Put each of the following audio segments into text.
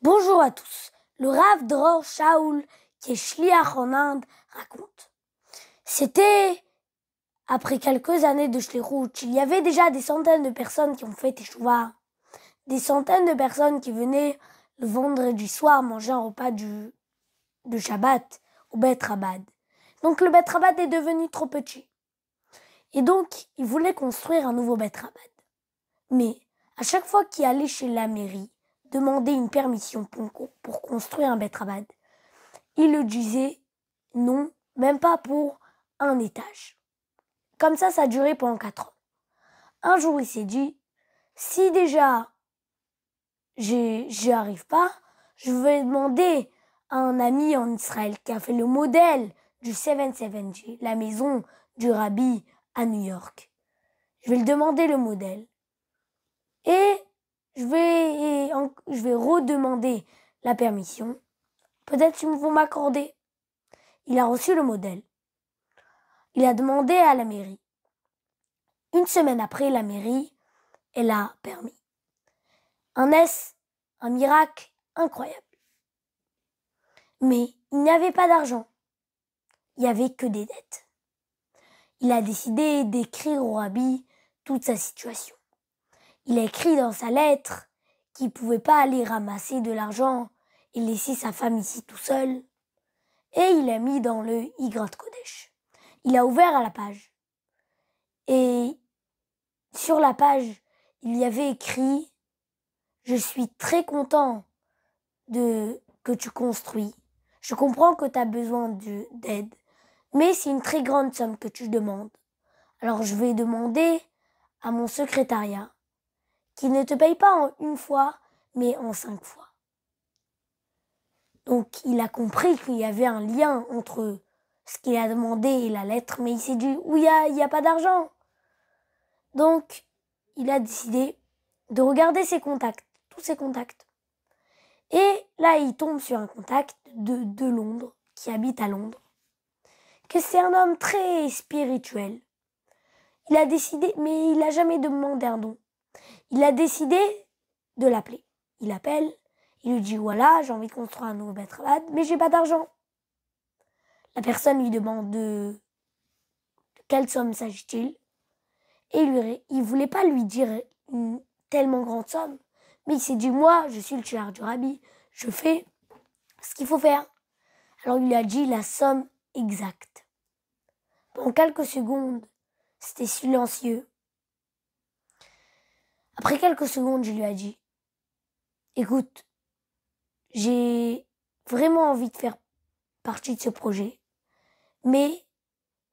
Bonjour à tous. Le Rav Dror Shaul, qui est shliach en Inde, raconte. C'était après quelques années de shlichut, il y avait déjà des centaines de personnes qui ont fait teshuva, des centaines de personnes qui venaient le vendredi soir manger un repas de Shabbat au Bet Rabad. Donc le Bet Rabad est devenu trop petit. Et donc, ils voulaient construire un nouveau Bet Rabad. Mais à chaque fois qu'ils allaient chez la mairie, demander une permission pour construire un Bet Rabad, il le disait non, même pas pour un étage. Comme ça a duré pendant 4 ans. Un jour, il s'est dit, si déjà j'y arrive pas, je vais demander à un ami en Israël qui a fait le modèle du 770, la maison du Rabbi à New York. Je vais lui demander le modèle. Et je vais redemander la permission. Peut-être qu'ils vont m'accorder. Il a reçu le modèle. Il a demandé à la mairie. Une semaine après, la mairie, elle a permis. Un miracle incroyable. Mais il n'y avait pas d'argent. Il n'y avait que des dettes. Il a décidé d'écrire au Rabbi toute sa situation. Il a écrit dans sa lettre qu'il ne pouvait pas aller ramasser de l'argent et laisser sa femme ici tout seul. Et il a mis dans le Igrat Kodesh. Il a ouvert à la page. Et sur la page, il y avait écrit « Je suis très content que tu construis. Je comprends que tu as besoin d'aide, mais c'est une très grande somme que tu demandes. Alors je vais demander à mon secrétariat qui ne te paye pas en une fois, mais en 5 fois. » Donc il a compris qu'il y avait un lien entre ce qu'il a demandé et la lettre, mais il s'est dit « Oui, il y a pas d'argent. » Donc il a décidé de regarder ses contacts, tous ses contacts. Et là, il tombe sur un contact de Londres, qui habite à Londres, que c'est un homme très spirituel. Il a décidé, mais il n'a jamais demandé un don. Il a décidé de l'appeler. Il l'appelle, il lui dit « Voilà, j'ai envie de construire un nouveau Bet Rabad, mais j'ai pas d'argent. » La personne lui demande de quelle somme s'agit-il. Et il voulait pas lui dire une tellement grande somme. Mais il s'est dit, moi, je suis le tueur du Rabbi, je fais ce qu'il faut faire. Alors il lui a dit la somme exacte. Pendant quelques secondes, c'était silencieux. Après quelques secondes, je lui ai dit, écoute, j'ai vraiment envie de faire partie de ce projet, mais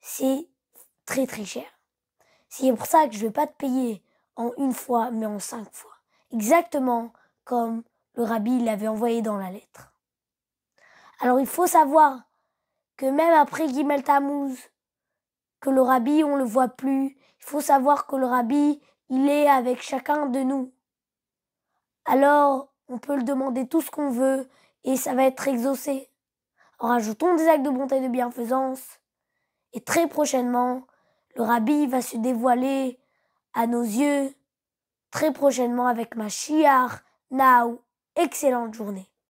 c'est très très cher. C'est pour ça que je vais pas te payer en une fois, mais en 5 fois. Exactement comme le Rabbi l'avait envoyé dans la lettre. Alors il faut savoir que même après Gimel Tammuz, que le Rabbi on le voit plus, il faut savoir que le Rabbi il est avec chacun de nous. Alors on peut le demander tout ce qu'on veut et ça va être exaucé. En rajoutant des actes de bonté et de bienfaisance. Et très prochainement, le Rabbi va se dévoiler à nos yeux très prochainement avec Mashiach. Now, excellente journée.